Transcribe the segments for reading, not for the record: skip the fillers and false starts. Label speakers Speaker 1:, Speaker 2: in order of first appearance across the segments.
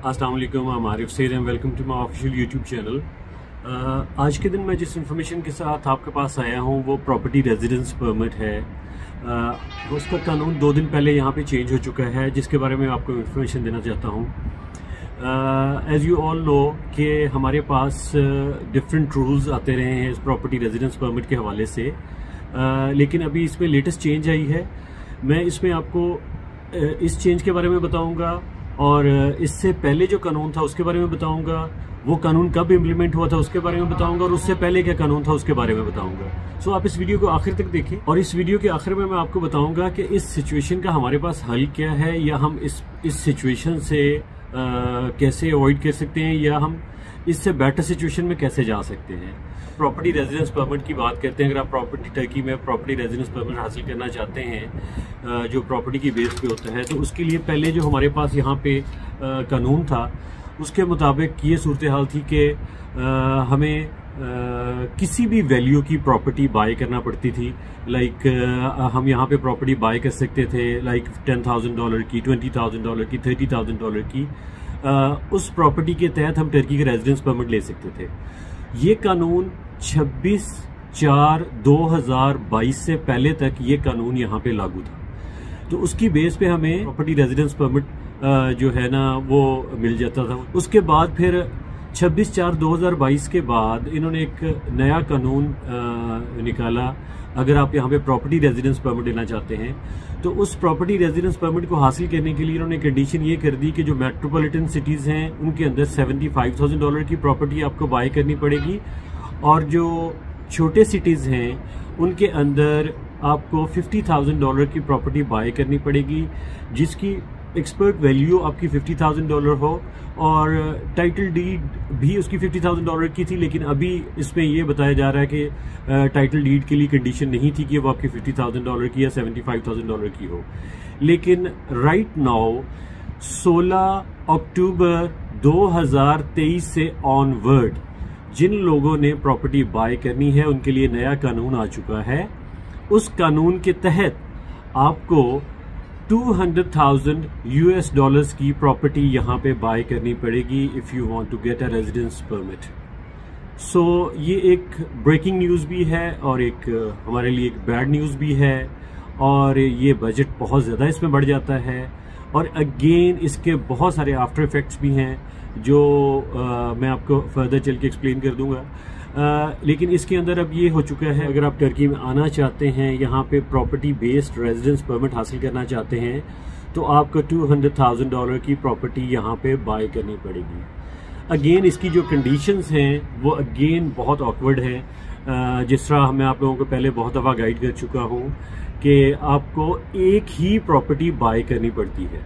Speaker 1: अस्सलाम वालेकुम, I'm Arif Syed and welcome to my official YouTube channel. आज के दिन मैं जिस इन्फॉर्मेशन के साथ आपके पास आया हूँ वो प्रॉपर्टी रेजिडेंस परमिट है। उसका कानून 2 दिन पहले यहाँ पे चेंज हो चुका है, जिसके बारे में आपको इन्फॉर्मेशन देना चाहता हूँ। एज़ यू ऑल नो कि हमारे पास डिफरेंट रूल्स आते रहे हैं इस प्रॉपर्टी रेजिडेंस परमिट के हवाले से, लेकिन अभी इसमें लेटेस्ट चेंज आई है। मैं इसमें आपको इस चेंज के बारे में बताऊँगा और इससे पहले जो कानून था उसके बारे में बताऊंगा, वो कानून कब इम्प्लीमेंट हुआ था उसके बारे में बताऊंगा, और उससे पहले क्या कानून था उसके बारे में बताऊंगा। सो आप इस वीडियो को आखिर तक देखें, और इस वीडियो के आखिर में मैं आपको बताऊंगा कि इस सिचुएशन का हमारे पास हल क्या है, या हम इस सिचुएशन से कैसे अवॉइड कर सकते हैं, या हम इससे बेटर सिचुएशन में कैसे जा सकते हैं। प्रॉपर्टी रेजिडेंस परमिट की बात करते हैं। अगर आप टर्की में प्रॉपर्टी रेजिडेंस परमिट हासिल करना चाहते हैं जो प्रॉपर्टी की बेस पे होता है, तो उसके लिए पहले जो हमारे पास यहाँ पे कानून था उसके मुताबिक ये सूरत हाल थी कि हमें किसी भी वैल्यू की प्रॉपर्टी बाय करना पड़ती थी। लाइक हम यहाँ पे प्रॉपर्टी बाय कर सकते थे लाइक $10,000 की, $20,000 की, $30,000 की। उस प्रॉपर्टी के तहत हम टर्की का रेजिडेंस परमिट ले सकते थे। ये कानून 26/4/2022 से पहले तक ये कानून यहाँ पे लागू था, तो उसकी बेस पे हमें प्रॉपर्टी रेजिडेंस परमिट जो है ना वो मिल जाता था। उसके बाद फिर 26/4/2022 के बाद इन्होंने एक नया कानून निकाला। अगर आप यहाँ पे प्रॉपर्टी रेजिडेंस परमिट लेना चाहते हैं तो उस प्रॉपर्टी रेजिडेंस परमिट को हासिल करने के लिए इन्होंने कंडीशन ये कर दी कि जो मेट्रोपॉलिटन सिटीज हैं उनके अंदर $75,000 की प्रॉपर्टी आपको बाय करनी पड़ेगी, और जो छोटे सिटीज हैं उनके अंदर आपको $50,000 की प्रॉपर्टी बाय करनी पड़ेगी, जिसकी एक्सपर्ट वैल्यू आपकी $50,000 हो, और टाइटल डीड भी उसकी $50,000 की थी। लेकिन अभी इसमें यह बताया जा रहा है कि टाइटल डीड के लिए कंडीशन नहीं थी कि वो आपकी $50,000 की या $75,000 की हो। लेकिन राइट नाउ 16 अक्टूबर 2023 से ऑनवर्ड जिन लोगों ने प्रॉपर्टी बाय करनी है उनके लिए नया कानून आ चुका है। उस कानून के तहत आपको $200,000 की प्रॉपर्टी यहाँ पे बाय करनी पड़ेगी if you want to get a residence permit. So ये एक ब्रेकिंग न्यूज़ भी है और एक हमारे लिए एक बैड न्यूज़ भी है, और ये बजट बहुत ज़्यादा इसमें बढ़ जाता है, और अगेन इसके बहुत सारे आफ्टर इफेक्ट्स भी हैं जो मैं आपको फर्दर चल के एक्सप्लेन कर दूंगा। लेकिन इसके अंदर अब ये हो चुका है, अगर आप टर्की में आना चाहते हैं, यहाँ पे प्रॉपर्टी बेस्ड रेजिडेंस परमिट हासिल करना चाहते हैं, तो आपको $200,000 की प्रॉपर्टी यहाँ पे बाय करनी पड़ेगी। अगेन इसकी जो कंडीशंस हैं वो अगेन बहुत ऑकवर्ड हैं। जिस तरह मैं आप लोगों को पहले बहुत दफ़ा गाइड कर चुका हूँ कि आपको एक ही प्रॉपर्टी बाय करनी पड़ती है।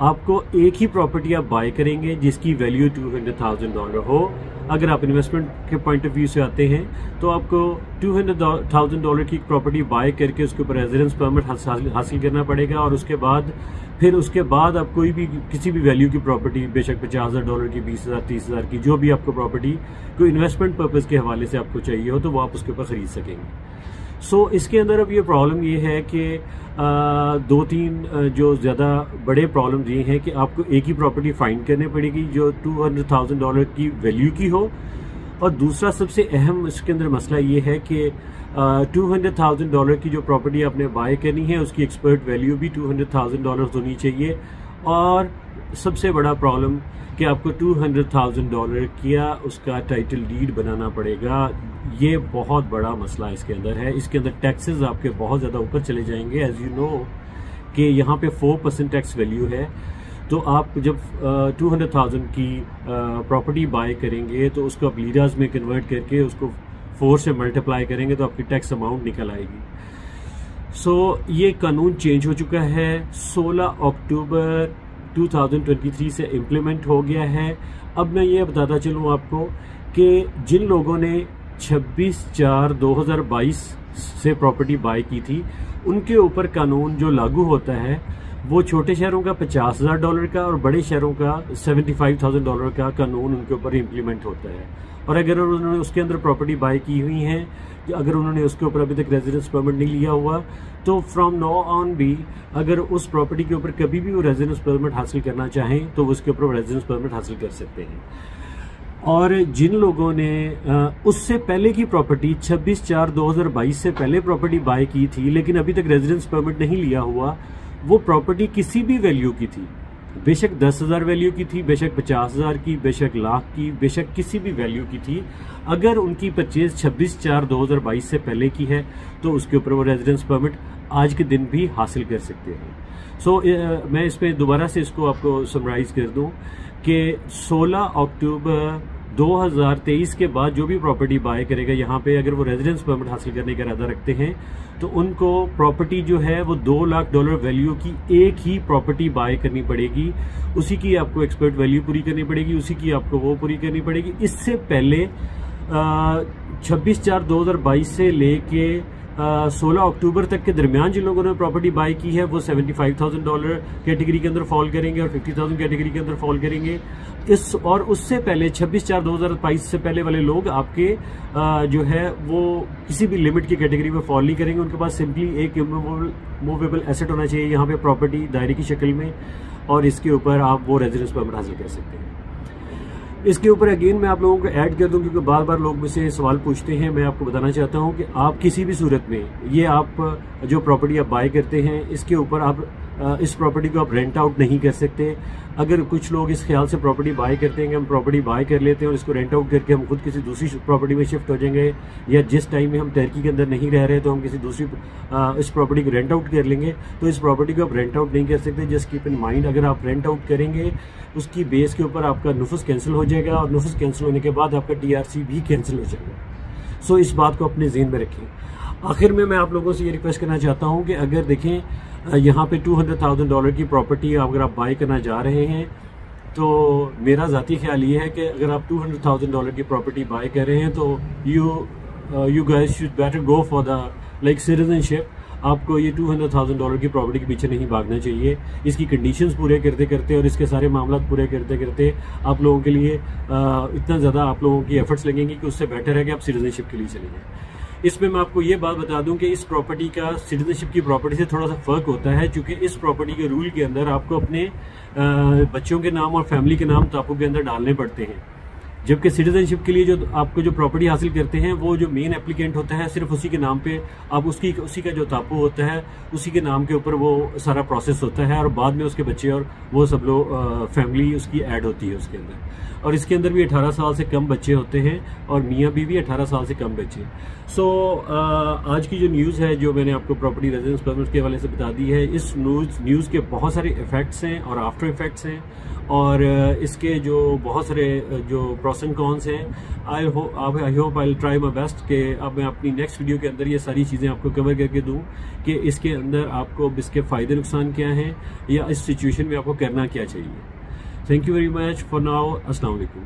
Speaker 1: आपको एक ही प्रॉपर्टी आप बाय करेंगे जिसकी वैल्यू $200,000 हो। अगर आप इन्वेस्टमेंट के पॉइंट ऑफ व्यू से आते हैं तो आपको $200,000 की प्रॉपर्टी बाय करके उसके ऊपर रेजिडेंस परमिट हासिल करना पड़ेगा, और उसके बाद आप कोई भी किसी भी वैल्यू की प्रॉपर्टी, बेशक $50,000 की, 20,000, 30,000 की, जो भी आपको प्रॉपर्टी कोई इन्वेस्टमेंट पर्पज़ के हवाले से आपको चाहिए हो तो वो आप उसके ऊपर खरीद सकेंगे। सो इसके अंदर अब ये प्रॉब्लम ये है कि 2-3 जो ज़्यादा बड़े प्रॉब्लम ये हैं कि आपको एक ही प्रॉपर्टी फाइंड करनी पड़ेगी जो $200,000 की वैल्यू की हो, और दूसरा सबसे अहम इसके अंदर मसला ये है कि $200,000 की जो प्रॉपर्टी आपने बाय करनी है उसकी एक्सपर्ट वैल्यू भी $200,000 होनी चाहिए, और सबसे बड़ा प्रॉब्लम कि आपको $200,000 किया उसका टाइटल डीड बनाना पड़ेगा। ये बहुत बड़ा मसला इसके अंदर है। इसके अंदर टैक्सेस आपके बहुत ज़्यादा ऊपर चले जाएंगे। एज यू नो कि यहाँ पे 4% टैक्स वैल्यू है, तो आप जब 200,000 की प्रॉपर्टी बाय करेंगे तो उसको आप लीराज में कन्वर्ट करके उसको 4 से मल्टीप्लाई करेंगे तो आपकी टैक्स अमाउंट निकल आएगी। सो ये कानून चेंज हो चुका है, 16 अक्टूबर 2023 से इम्प्लीमेंट हो गया है। अब मैं ये बताता चलूँ आपको कि जिन लोगों ने 26/4/2022 से प्रॉपर्टी बाय की थी उनके ऊपर कानून जो लागू होता है वो छोटे शहरों का $50,000 का और बड़े शहरों का $75,000 का कानून उनके ऊपर इम्प्लीमेंट होता है। और अगर उन्होंने उसके अंदर प्रॉपर्टी बाय की हुई है, अगर उन्होंने उसके ऊपर अभी तक रेजिडेंस परमिट नहीं लिया हुआ, तो फ्रॉम नाउ ऑन भी अगर उस प्रॉपर्टी के ऊपर कभी भी वो रेजिडेंस परमिट हासिल करना चाहें तो उसके ऊपर रेजिडेंस परमिट हासिल कर सकते हैं। और जिन लोगों ने उससे पहले की प्रॉपर्टी 26/4/2022 से पहले प्रॉपर्टी बाय की थी लेकिन अभी तक रेजिडेंस परमिट नहीं लिया हुआ, वो प्रॉपर्टी किसी भी वैल्यू की थी, बेशक 10,000 वैल्यू की थी, बेशक 50,000 की, बेशक लाख की, बेशक किसी भी वैल्यू की थी, अगर उनकी परचेज 26/4/2022 से पहले की है तो उसके ऊपर वो रेजिडेंस परमिट आज के दिन भी हासिल कर सकते हैं। मैं इस पे दोबारा से इसको आपको समराइज कर दूं कि 16 अक्टूबर 2023 के बाद जो भी प्रॉपर्टी बाय करेगा यहाँ पे, अगर वो रेजिडेंस परमिट हासिल करने का इरादा रखते हैं तो उनको प्रॉपर्टी जो है वो $2 लाख वैल्यू की एक ही प्रॉपर्टी बाय करनी पड़ेगी। उसी की आपको एक्सपर्ट वैल्यू पूरी करनी पड़ेगी, उसी की आपको वो पूरी करनी पड़ेगी। इससे पहले 26/4/2022 से लेके 16 अक्टूबर तक के दरमियान जिन लोगों ने प्रॉपर्टी बाय की है वो $75,000 कैटेगरी के अंदर फॉल करेंगे और 50,000 कैटेगरी के अंदर फॉल करेंगे। और उससे पहले 26/4/2022 से पहले वाले लोग आपके जो है वो किसी भी लिमिट की कैटेगरी में फॉल नहीं करेंगे। उनके पास सिंपली एक मूवेबल एसेट होना चाहिए यहाँ पे प्रॉपर्टी दायरे की शक्ल में, और इसके ऊपर आप वो रेजिडेंस परमिट हासिल कर सकते हैं। इसके ऊपर अगेन मैं आप लोगों को ऐड कर दूं क्योंकि बार बार लोग मुझसे सवाल पूछते हैं। मैं आपको बताना चाहता हूं कि आप किसी भी सूरत में ये आप जो प्रॉपर्टी आप बाय करते हैं इसके ऊपर आप इस प्रॉपर्टी को आप रेंट आउट नहीं कर सकते। अगर कुछ लोग इस ख्याल से प्रॉपर्टी बाय करते हैं कि हम प्रॉपर्टी बाय कर लेते हैं और इसको रेंट आउट करके हम खुद किसी दूसरी प्रॉपर्टी में शिफ्ट हो जाएंगे, या जिस टाइम में हम टर्की के अंदर नहीं रह रहे तो हम किसी दूसरी इस प्रॉपर्टी को रेंट आउट कर लेंगे, तो इस प्रॉपर्टी को आप रेंट आउट नहीं कर सकते। जस्ट कीप इन माइंड, अगर आप रेंट आउट करेंगे उसकी बेस के ऊपर आपका नुफुस कैंसिल हो जाएगा और नुफुस कैंसिल होने के बाद आपका TRC भी कैंसिल हो जाएगा। सो इस बात को अपने ज़हन में रखें। आखिर में मैं आप लोगों से ये रिक्वेस्ट करना चाहता हूँ कि अगर देखें यहाँ पे $200,000 की प्रॉपर्टी अगर आप बाय करना जा रहे हैं तो मेरा ज़ाती ख्याल ये है कि अगर आप $200,000 की प्रॉपर्टी बाय कर रहे हैं तो you guys should better go for the citizenship. आपको ये $200,000 की प्रॉपर्टी के पीछे नहीं भागना चाहिए। इसकी कंडीशंस पूरे करते करते और इसके सारे मामला पूरे करते करते आप लोगों के लिए इतना ज़्यादा आप लोगों की एफर्ट्स लगेंगी कि उससे बेटर है कि आप सिटीजनशिप के लिए चले जाएं। इसमें मैं आपको ये बात बता दूं कि इस प्रॉपर्टी का सिटीजनशिप की प्रॉपर्टी से थोड़ा सा फर्क होता है, क्योंकि इस प्रॉपर्टी के रूल के अंदर आपको अपने बच्चों के नाम और फैमिली के नाम तापू के अंदर डालने पड़ते हैं, जबकि सिटीजनशिप के लिए जो आपको जो प्रॉपर्टी हासिल करते हैं वो जो मेन एप्लीकेंट होता है सिर्फ उसी के नाम पे आप उसी का जो तापू होता है उसी के नाम के ऊपर वो सारा प्रोसेस होता है और बाद में उसके बच्चे और वो सब लोग फैमिली उसकी ऐड होती है उसके अंदर। और इसके अंदर भी 18 साल से कम बच्चे होते हैं और मियाँ बीवी 18 साल से कम बच्चे। आज की जो न्यूज़ है जो मैंने आपको प्रॉपर्टी रेजिडेंस परमिट के हवाले से बता दी है, इस न्यूज़ के बहुत सारे इफेक्ट्स हैं और आफ्टर इफेक्ट्स हैं और इसके जो बहुत सारे जो प्रोस एंड कॉन्स हैं। I hope I try my best कि अब मैं अपनी नेक्स्ट वीडियो के अंदर ये सारी चीज़ें आपको कवर करके दूं कि इसके अंदर आपको इसके फ़ायदे नुकसान क्या हैं या इस सिचुएशन में आपको करना क्या चाहिए। Thank you very much for now. अस्सलाम वालेकुम।